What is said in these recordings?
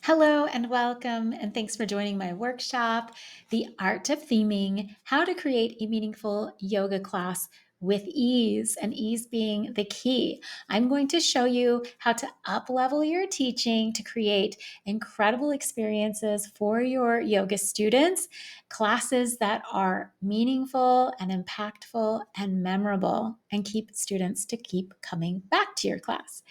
Hello and welcome, and thanks for joining my workshop, The Art of Theming, How to Create a Meaningful Yoga Class with Ease, and ease being the key. I'm going to show you how to up-level your teaching to create incredible experiences for your yoga students, classes that are meaningful and impactful and memorable, and keep students to keep coming back to your class.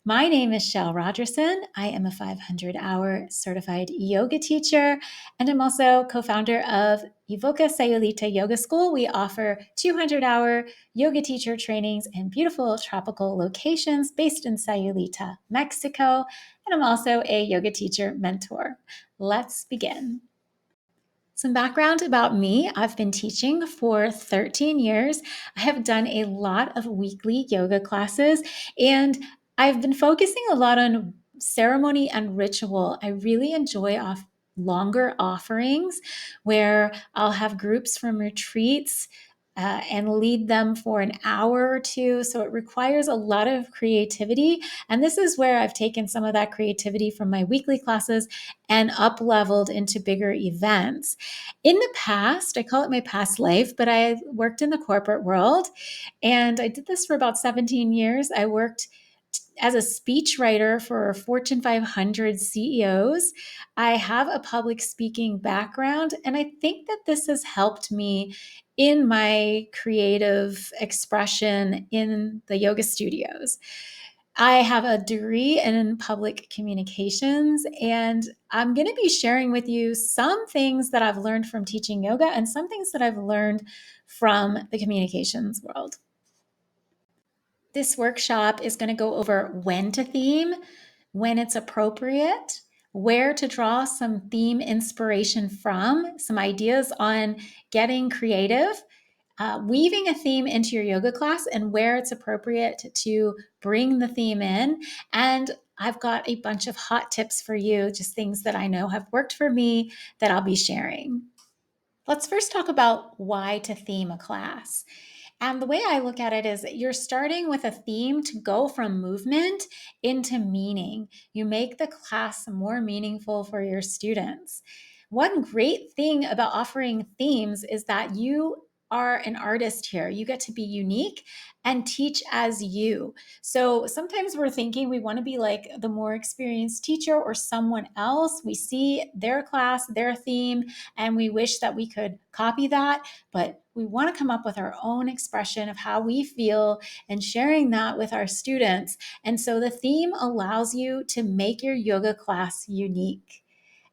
My name is Shel Rogerson. I am a 500-hour certified yoga teacher, and I'm also co-founder of Evoca Sayulita Yoga School. We offer 200-hour yoga teacher trainings in beautiful tropical locations based in Sayulita, Mexico, and I'm also a yoga teacher mentor. Let's begin. Some background about me. I've been teaching for 13 years. I have done a lot of weekly yoga classes, and I've been focusing a lot on ceremony and ritual. I really enjoy longer offerings where I'll have groups from retreats and lead them for an hour or two. So it requires a lot of creativity. And this is where I've taken some of that creativity from my weekly classes and up leveled into bigger events. In the past, I call it my past life, but I worked in the corporate world and I did this for about 17 years. I worked as a speechwriter for Fortune 500 CEOs. I have a public speaking background, and I think that this has helped me in my creative expression in the yoga studios. I have a degree in public communications, and I'm going to be sharing with you some things that I've learned from teaching yoga and some things that I've learned from the communications world. This workshop is going to go over when to theme, when it's appropriate, where to draw some theme inspiration from, some ideas on getting creative, weaving a theme into your yoga class and where it's appropriate to bring the theme in. And I've got a bunch of hot tips for you, just things that I know have worked for me that I'll be sharing. Let's first talk about why to theme a class. And the way I look at it is you're starting with a theme to go from movement into meaning. You make the class more meaningful for your students. One great thing about offering themes is that you are an artist here. You get to be unique and teach as you. So sometimes we're thinking we want to be like the more experienced teacher or someone else. We see their class, their theme, and we wish that we could copy that, but we want to come up with our own expression of how we feel and sharing that with our students. And so the theme allows you to make your yoga class unique.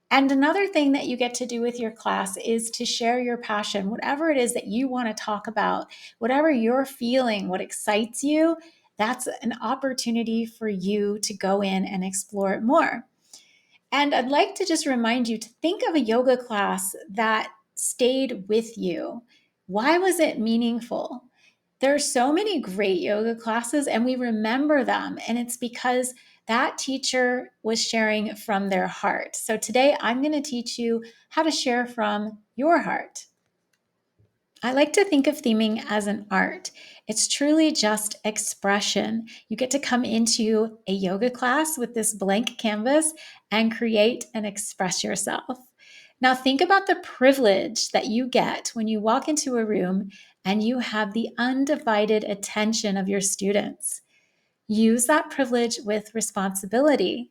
And another thing that you get to do with your class is to share your passion, whatever it is that you want to talk about, whatever you're feeling, what excites you, that's an opportunity for you to go in and explore it more. And I'd like to just remind you to think of a yoga class that stayed with you. Why was it meaningful? There are so many great yoga classes and we remember them, and it's because that teacher was sharing from their heart. So today I'm going to teach you how to share from your heart. I like to think of theming as an art. It's truly just expression. You get to come into a yoga class with this blank canvas and create and express yourself. Now, think about the privilege that you get when you walk into a room and you have the undivided attention of your students. Use that privilege with responsibility.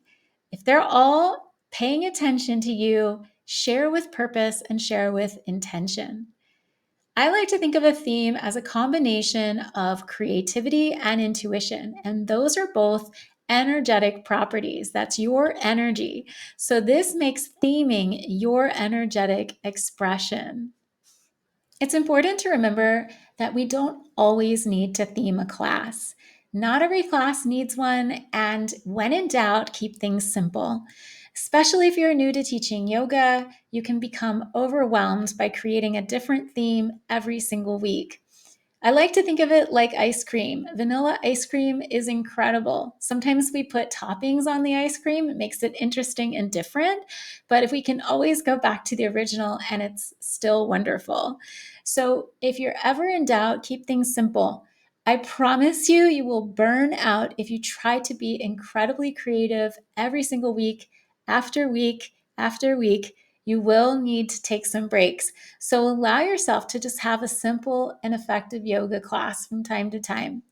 If they're all paying attention to you, share with purpose and share with intention. I like to think of a theme as a combination of creativity and intuition, and those are both energetic properties. That's your energy. So this makes theming your energetic expression. It's important to remember that we don't always need to theme a class. Not every class needs one, and when in doubt, keep things simple. Especially if you're new to teaching yoga, you can become overwhelmed by creating a different theme every single week. I like to think of it like ice cream. Vanilla ice cream is incredible. Sometimes we put toppings on the ice cream, it makes it interesting and different, but if we can always go back to the original and it's still wonderful. So if you're ever in doubt, keep things simple. I promise you will burn out if you try to be incredibly creative every single week, after week after week, you will need to take some breaks. So allow yourself to just have a simple and effective yoga class from time to time.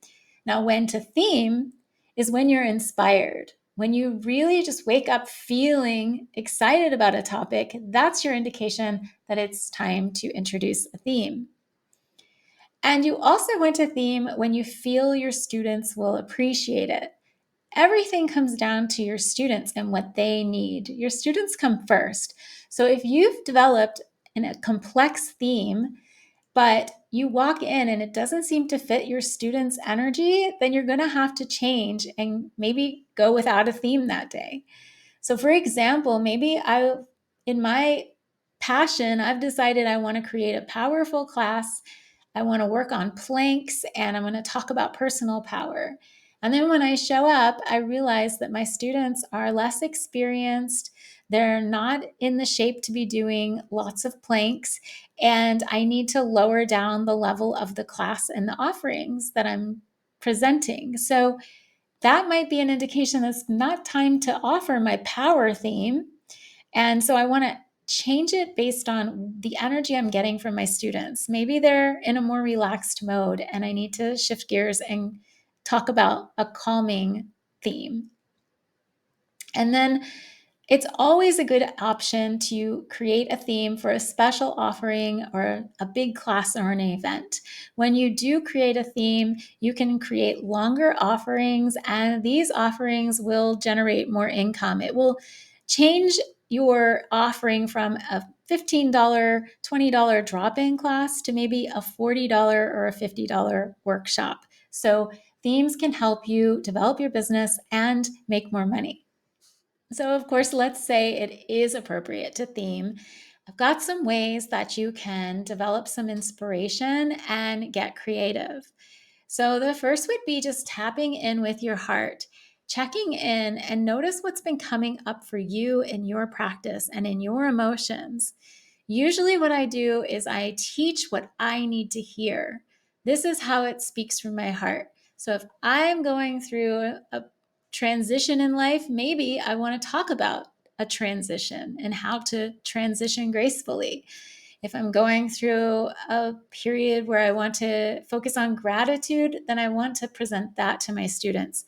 Now, when to theme is when you're inspired. When you really just wake up feeling excited about a topic, that's your indication that it's time to introduce a theme. And you also want to theme when you feel your students will appreciate it. Everything comes down to your students and what they need. Your students come first. So if you've developed a complex theme, but you walk in and it doesn't seem to fit your students' energy, then you're going to have to change and maybe go without a theme that day. So for example, in my passion, I've decided I want to create a powerful class. I want to work on planks and I'm going to talk about personal power. And then when I show up, I realize that my students are less experienced. They're not in the shape to be doing lots of planks. And I need to lower down the level of the class and the offerings that I'm presenting. So that might be an indication that it's not time to offer my power theme. And so I want to change it based on the energy I'm getting from my students. Maybe they're in a more relaxed mode and I need to shift gears and talk about a calming theme. And then it's always a good option to create a theme for a special offering or a big class or an event. When you do create a theme, you can create longer offerings, and these offerings will generate more income. It will change your offering from a $15, $20 drop-in class to maybe a $40 or a $50 workshop. So themes can help you develop your business and make more money. So, of course, let's say it is appropriate to theme. I've got some ways that you can develop some inspiration and get creative. So, the first would be just tapping in with your heart, checking in and notice what's been coming up for you in your practice and in your emotions. Usually, what I do is I teach what I need to hear. This is how it speaks from my heart. So, if I'm going through a transition in life, maybe I want to talk about a transition and how to transition gracefully. If I'm going through a period where I want to focus on gratitude, then I want to present that to my students.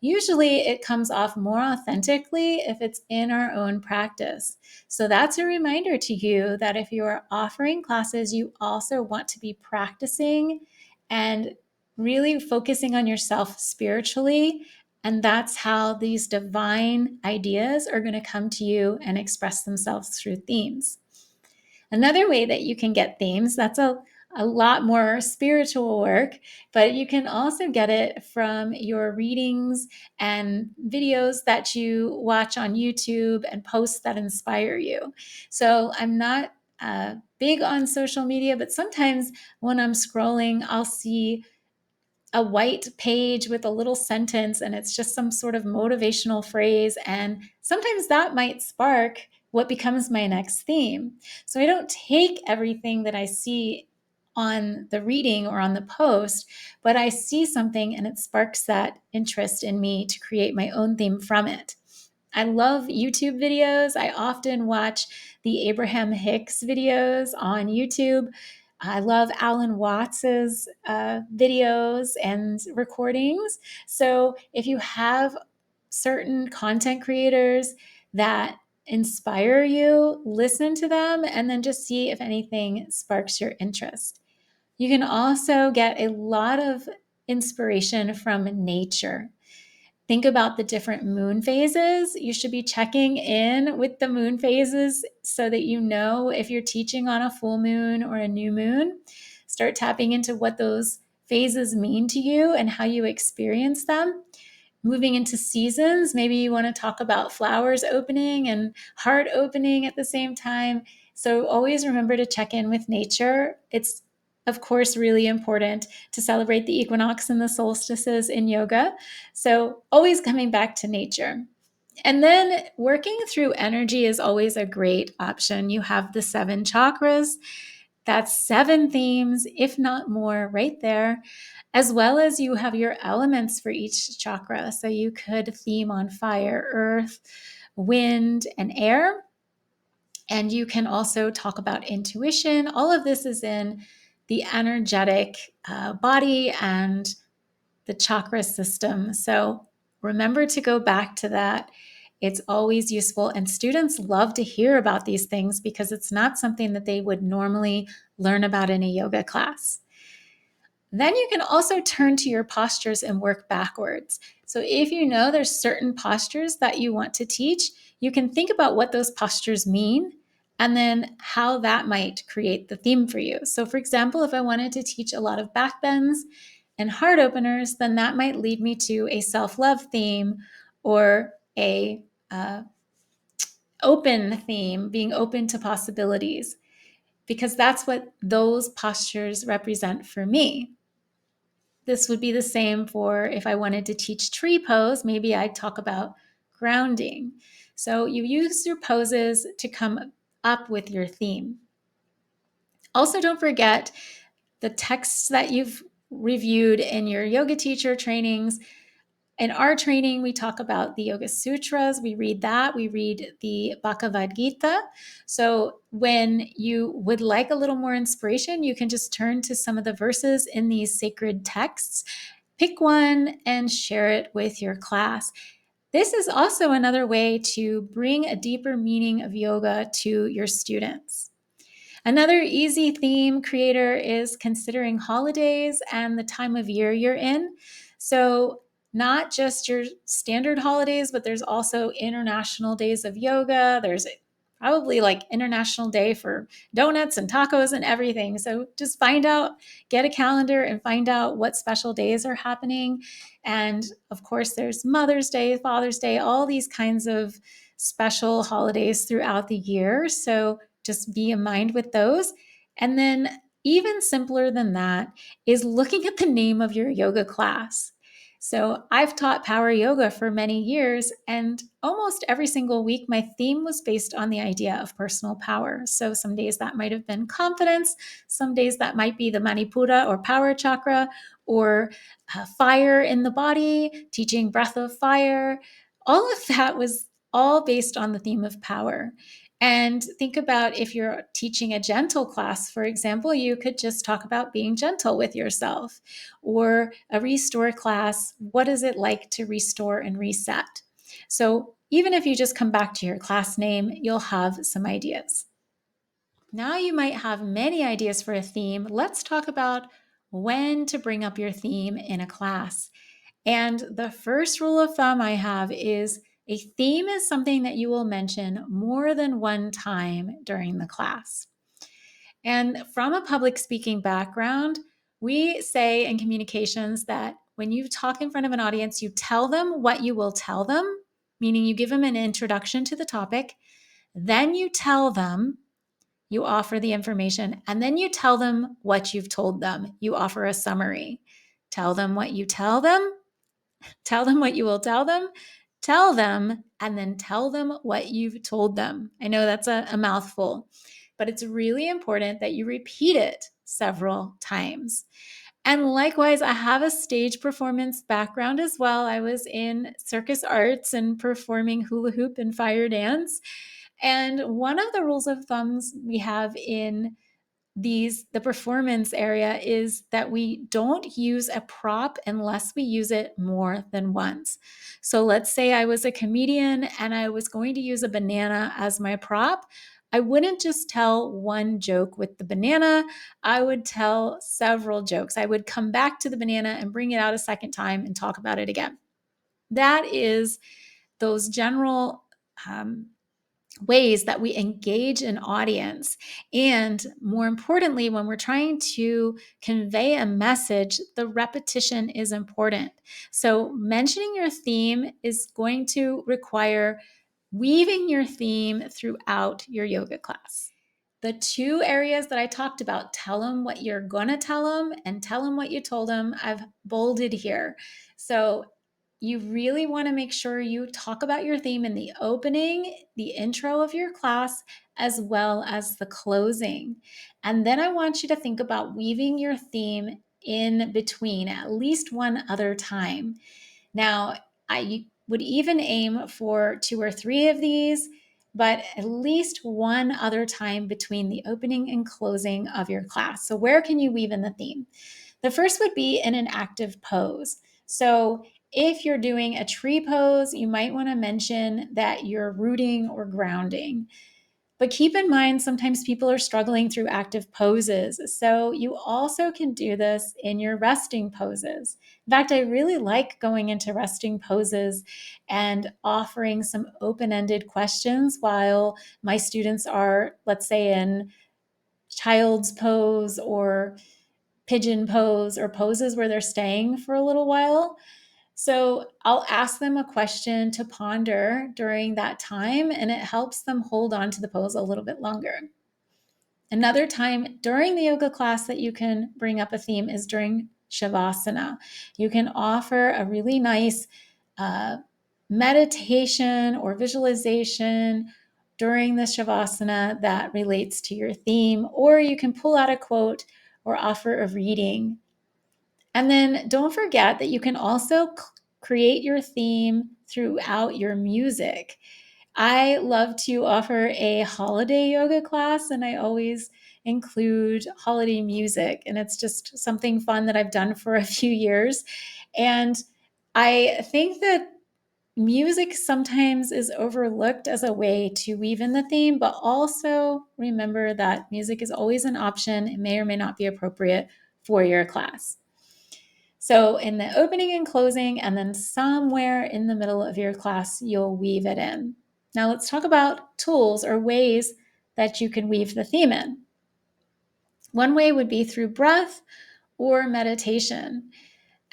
Usually it comes off more authentically if it's in our own practice. So that's a reminder to you that if you are offering classes, you also want to be practicing and really focusing on yourself spiritually. And that's how these divine ideas are going to come to you and express themselves through themes. Another way that you can get themes, that's a lot more spiritual work, but you can also get it from your readings and videos that you watch on YouTube and posts that inspire you. So I'm not big on social media, but sometimes when I'm scrolling, I'll see a white page with a little sentence and it's just some sort of motivational phrase. And sometimes that might spark what becomes my next theme. So I don't take everything that I see on the reading or on the post, but I see something and it sparks that interest in me to create my own theme from it. I love YouTube videos. I often watch the Abraham Hicks videos on YouTube. I love Alan Watts's videos and recordings. So if you have certain content creators that inspire you, listen to them and then just see if anything sparks your interest. You can also get a lot of inspiration from nature. Think about the different moon phases. You should be checking in with the moon phases so that you know if you're teaching on a full moon or a new moon. Start tapping into what those phases mean to you and how you experience them. Moving into seasons, maybe you want to talk about flowers opening and heart opening at the same time. So always remember to check in with nature. It's, of course, really important to celebrate the equinox and the solstices in yoga. So always coming back to nature. And then working through energy is always a great option. You have the 7 chakras. That's 7 themes, if not more, right there, as well as you have your elements for each chakra. So you could theme on fire, earth, wind, and air. And you can also talk about intuition. All of this is in the energetic body and the chakra system. So remember to go back to that. It's always useful. And students love to hear about these things because it's not something that they would normally learn about in a yoga class. Then you can also turn to your postures and work backwards. So if you know there's certain postures that you want to teach, you can think about what those postures mean and then how that might create the theme for you. So for example, if I wanted to teach a lot of back bends and heart openers, then that might lead me to a self-love theme or a open theme, being open to possibilities, because that's what those postures represent for me. This would be the same for if I wanted to teach tree pose, maybe I'd talk about grounding. So you use your poses to come up with your theme. Also, don't forget the texts that you've reviewed in your yoga teacher trainings. In our training, we talk about the Yoga Sutras. We read that. We read the Bhagavad Gita. So when you would like a little more inspiration, you can just turn to some of the verses in these sacred texts, pick one, and share it with your class. This is also another way to bring a deeper meaning of yoga to your students. Another easy theme creator is considering holidays and the time of year you're in. So, not just your standard holidays, but there's also international days of yoga. There's probably like International Day for donuts and tacos and everything. So, just find out, get a calendar and find out what special days are happening. And of course, there's Mother's Day, Father's Day, all these kinds of special holidays throughout the year. So, just be in mind with those. And then, even simpler than that, is looking at the name of your yoga class. So, I've taught power yoga for many years, and almost every single week, my theme was based on the idea of personal power. So, some days that might have been confidence, some days that might be the Manipura or power chakra, or fire in the body, teaching breath of fire. All of that was all based on the theme of power. And think about if you're teaching a gentle class, for example, you could just talk about being gentle with yourself. Or a restore class, what is it like to restore and reset? So even if you just come back to your class name, you'll have some ideas. Now you might have many ideas for a theme. Let's talk about when to bring up your theme in a class. And the first rule of thumb I have is a theme is something that you will mention more than one time during the class. And from a public speaking background, we say in communications that when you talk in front of an audience, you tell them what you will tell them, meaning you give them an introduction to the topic, then you tell them, you offer the information, and then you tell them what you've told them. You offer a summary. Tell them what you tell them, tell them what you will tell them, and then tell them what you've told them. I know that's a mouthful, but it's really important that you repeat it several times. And likewise, I have a stage performance background as well. I was in circus arts and performing hula hoop and fire dance. And one of the rules of thumbs we have in the performance area is that we don't use a prop unless we use it more than once. So let's say I was a comedian and I was going to use a banana as my prop. I wouldn't just tell one joke with the banana. I would tell several jokes. I would come back to the banana and bring it out a second time and talk about it again. That is those general ways that we engage an audience. And more importantly, when we're trying to convey a message, the repetition is important. So, mentioning your theme is going to require weaving your theme throughout your yoga class. The two areas that I talked about, tell them what you're going to tell them and tell them what you told them, I've bolded here. So you really want to make sure you talk about your theme in the opening, the intro of your class, as well as the closing. And then I want you to think about weaving your theme in between at least one other time. Now, would even aim for 2 or 3 of these, but at least one other time between the opening and closing of your class. So where can you weave in the theme? The first would be in an active pose. So if you're doing a tree pose, you might want to mention that you're rooting or grounding. But keep in mind, sometimes people are struggling through active poses. So you also can do this in your resting poses. In fact, I really like going into resting poses and offering some open ended questions while my students are, let's say, in child's pose or pigeon pose or poses where they're staying for a little while. So I'll ask them a question to ponder during that time, and it helps them hold on to the pose a little bit longer. Another time during the yoga class that you can bring up a theme is during Shavasana. You can offer a really nice meditation or visualization during the Shavasana that relates to your theme, or you can pull out a quote or offer a reading. And then don't forget that you can also create your theme throughout your music. I love to offer a holiday yoga class, and I always include holiday music. And it's just something fun that I've done for a few years. And I think that music sometimes is overlooked as a way to weave in the theme, but also remember that music is always an option. It may or may not be appropriate for your class. So in the opening and closing, and then somewhere in the middle of your class, you'll weave it in. Now let's talk about tools or ways that you can weave the theme in. One way would be through breath or meditation.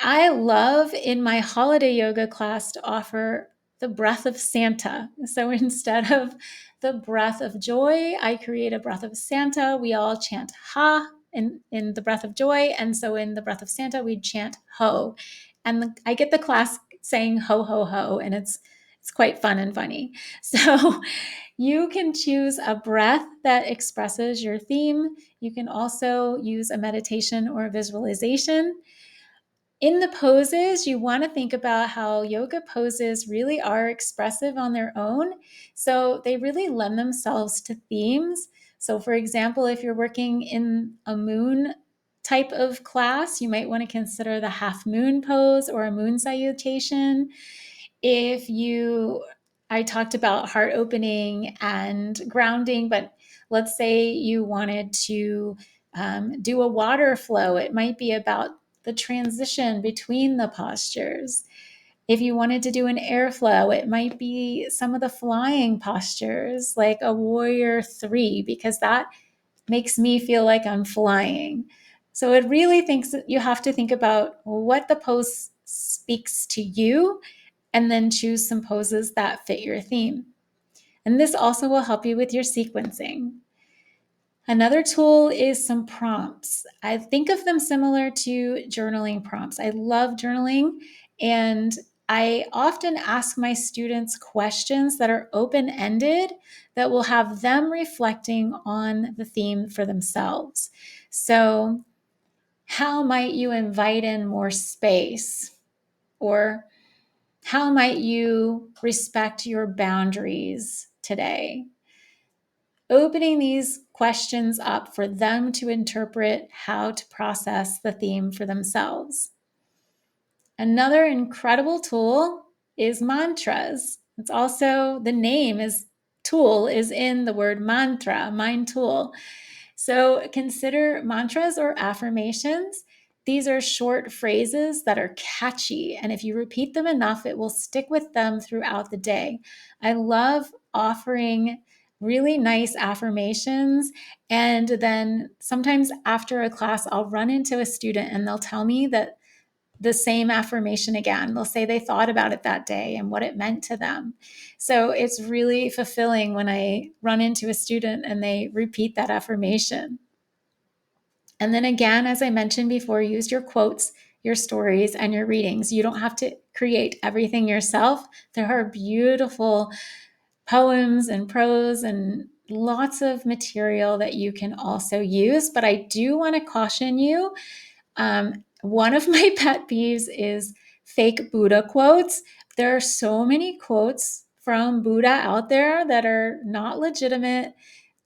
I love in my holiday yoga class to offer the breath of Santa. So instead of the breath of joy, I create a breath of Santa. We all chant ha in the breath of joy. And so in the breath of Santa, we chant ho. And I get the class saying ho, ho, ho. And it's quite fun and funny. So you can choose a breath that expresses your theme. You can also use a meditation or a visualization. In the poses, you want to think about how yoga poses really are expressive on their own. So they really lend themselves to themes. So, for example, if you're working in a moon type of class, you might want to consider the half moon pose or a moon salutation. If you, I talked about heart opening and grounding, but let's say you wanted to do a water flow, it might be about the transition between the postures. If you wanted to do an airflow, it might be some of the flying postures, like a warrior 3, because that makes me feel like I'm flying. So it really thinks that you have to think about what the pose speaks to you and then choose some poses that fit your theme. And this also will help you with your sequencing. Another tool is some prompts. I think of them similar to journaling prompts. I love journaling, and I often ask my students questions that are open-ended that will have them reflecting on the theme for themselves. So, how might you invite in more space? Or how might you respect your boundaries today? Opening these questions up for them to interpret how to process the theme for themselves. Another incredible tool is mantras. It's also, the name is tool is in the word mantra, mind tool. So consider mantras or affirmations. These are short phrases that are catchy, and if you repeat them enough, it will stick with them throughout the day. I love offering really nice affirmations, and then sometimes after a class, I'll run into a student and they'll tell me that the same affirmation again. They'll say they thought about it that day and what it meant to them. So it's really fulfilling when I run into a student and they repeat that affirmation. And then again, as I mentioned before, use your quotes, your stories, and your readings. You don't have to create everything yourself. There are beautiful poems and prose and lots of material that you can also use. But I do want to caution you, one of my pet peeves is fake Buddha quotes, There are so many quotes from Buddha out there that are not legitimate.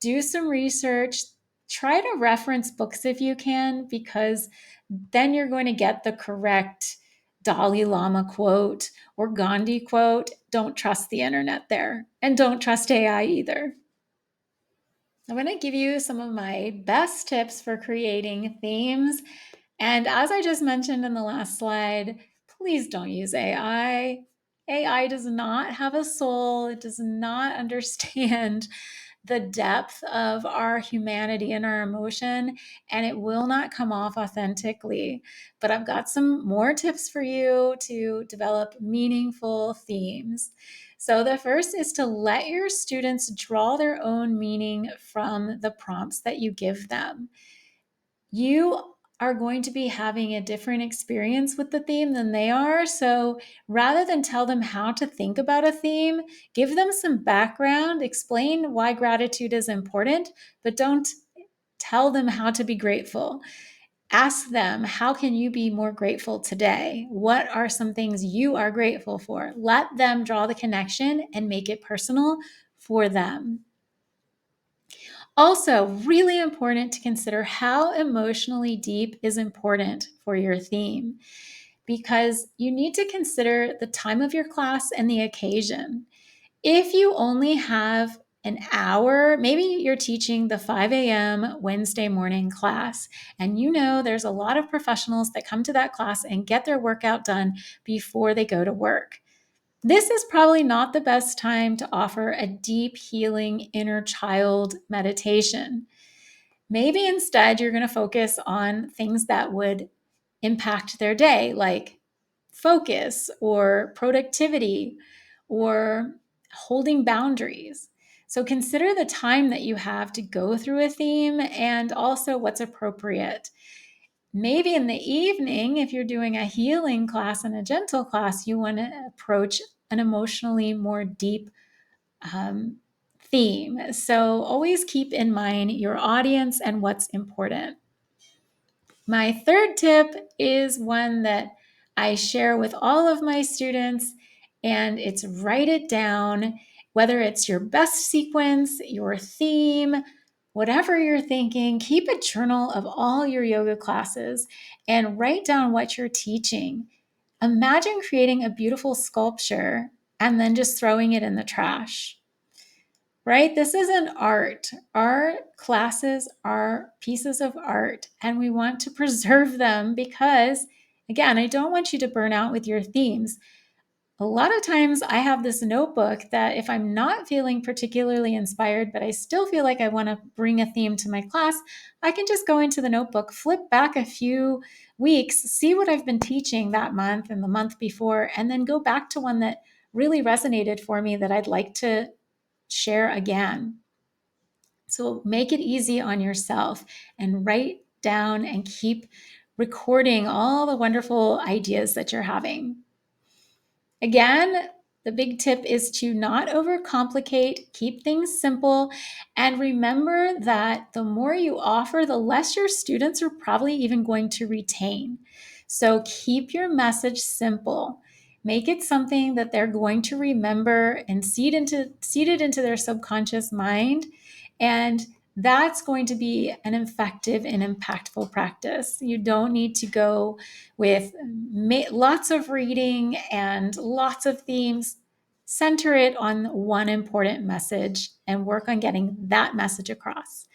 Do some research. Try to reference books if you can, because then you're going to get the correct Dalai Lama quote or Gandhi quote. Don't trust the internet there, and don't trust AI either. I'm going to give you some of my best tips for creating themes. And as I just mentioned in the last slide, please don't use AI. AI does not have a soul. It does not understand the depth of our humanity and our emotion, and it will not come off authentically. But I've got some more tips for you to develop meaningful themes. So, the first is to let your students draw their own meaning from the prompts that you give them. You are going to be having a different experience with the theme than they are. So rather than tell them how to think about a theme, give them some background, explain why gratitude is important, but don't tell them how to be grateful. Ask them, how can you be more grateful today? What are some things you are grateful for? Let them draw the connection and make it personal for them. Also, really important to consider how emotionally deep is important for your theme, because you need to consider the time of your class and the occasion. If you only have an hour, maybe you're teaching the 5 a.m. Wednesday morning class, and you know there's a lot of professionals that come to that class and get their workout done before they go to work. This is probably not the best time to offer a deep healing inner child meditation. Maybe instead you're going to focus on things that would impact their day, like focus or productivity or holding boundaries. So consider the time that you have to go through a theme and also what's appropriate. Maybe in the evening, if you're doing a healing class and a gentle class, you want to approach an emotionally more deep um, theme. So always keep in mind your audience and what's important. My third tip is one that I share with all of my students, and it's write it down, whether it's your best sequence, your theme, whatever you're thinking. Keep a journal of all your yoga classes and write down what you're teaching. Imagine creating a beautiful sculpture and then just throwing it in the trash. Right? This is an art. Our classes are pieces of art, and we want to preserve them because, again, I don't want you to burn out with your themes. A lot of times I have this notebook that if I'm not feeling particularly inspired, but I still feel like I want to bring a theme to my class, I can just go into the notebook, flip back a few weeks, see what I've been teaching that month and the month before, and then go back to one that really resonated for me that I'd like to share again. So make it easy on yourself and write down and keep recording all the wonderful ideas that you're having. Again, the big tip is to not overcomplicate, keep things simple, and remember that the more you offer, the less your students are probably even going to retain. So keep your message simple. Make it something that they're going to remember and seed it into their subconscious mind. And that's going to be an effective and impactful practice. You don't need to go with lots of reading and lots of themes. Center it on one important message and work on getting that message across.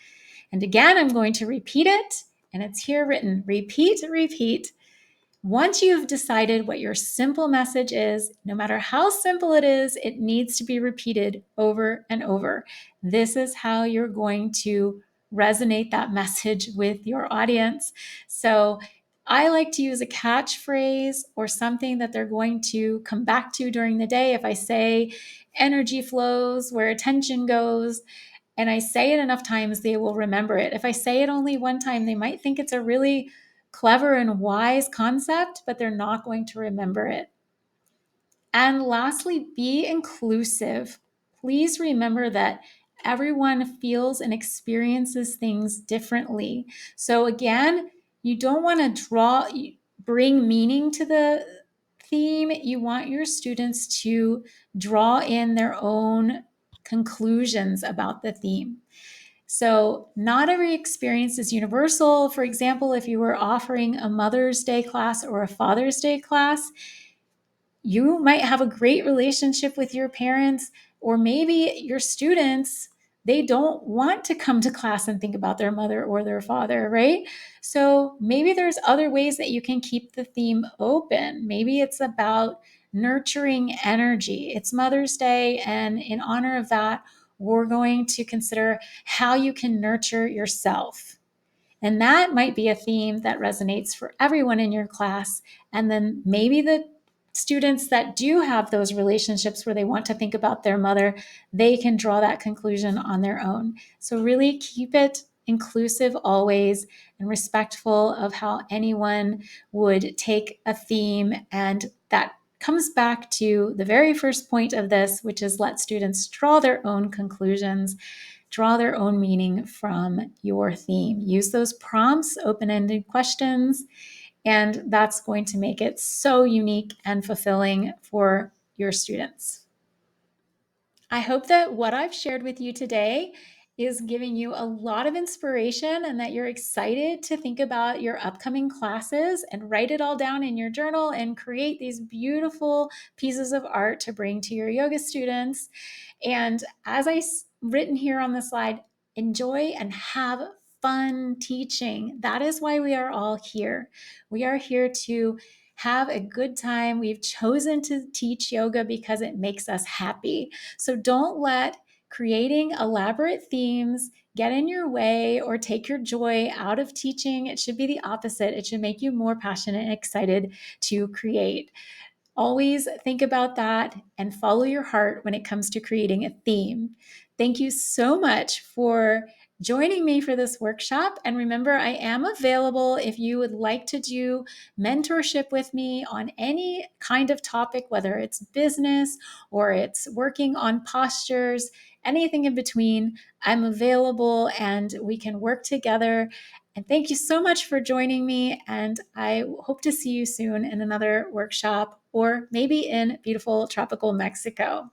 And again, I'm going to repeat it, and it's here written: repeat, repeat. Once you've decided what your simple message is, no matter how simple it is, it needs to be repeated over and over. This is how you're going to resonate that message with your audience. So I like to use a catchphrase or something that they're going to come back to during the day. If I say energy flows where attention goes, and I say it enough times, they will remember it. If I say it only one time, they might think it's a really clever and wise concept, but they're not going to remember it. And lastly, be inclusive. Please remember that everyone feels and experiences things differently. So again, you don't want to bring meaning to the theme, you want your students to draw in their own conclusions about the theme. So, not every experience is universal. For example, if you were offering a Mother's Day class or a Father's Day class, you might have a great relationship with your parents, or maybe your students, they don't want to come to class and think about their mother or their father, right? So maybe there's other ways that you can keep the theme open. Maybe it's about nurturing energy. It's Mother's Day, and in honor of that, we're going to consider how you can nurture yourself. And that might be a theme that resonates for everyone in your class. And then maybe the students that do have those relationships where they want to think about their mother, they can draw that conclusion on their own. So really keep it inclusive always and respectful of how anyone would take a theme. And that comes back to the very first point of this, which is let students draw their own conclusions, draw their own meaning from your theme. Use those prompts, open-ended questions, and that's going to make it so unique and fulfilling for your students. I hope that what I've shared with you today is giving you a lot of inspiration and that you're excited to think about your upcoming classes and write it all down in your journal and create these beautiful pieces of art to bring to your yoga students. And as written here on the slide, enjoy and have fun teaching. That is why we are all here. We are here to have a good time. We've chosen to teach yoga because it makes us happy. So don't let creating elaborate themes get in your way or take your joy out of teaching. It should be the opposite. It should make you more passionate and excited to create. Always think about that and follow your heart when it comes to creating a theme. Thank you so much for joining me for this workshop. And remember, I am available if you would like to do mentorship with me on any kind of topic, whether it's business or it's working on postures, anything in between. I'm available and we can work together. And thank you so much for joining me. And I hope to see you soon in another workshop or maybe in beautiful tropical Mexico.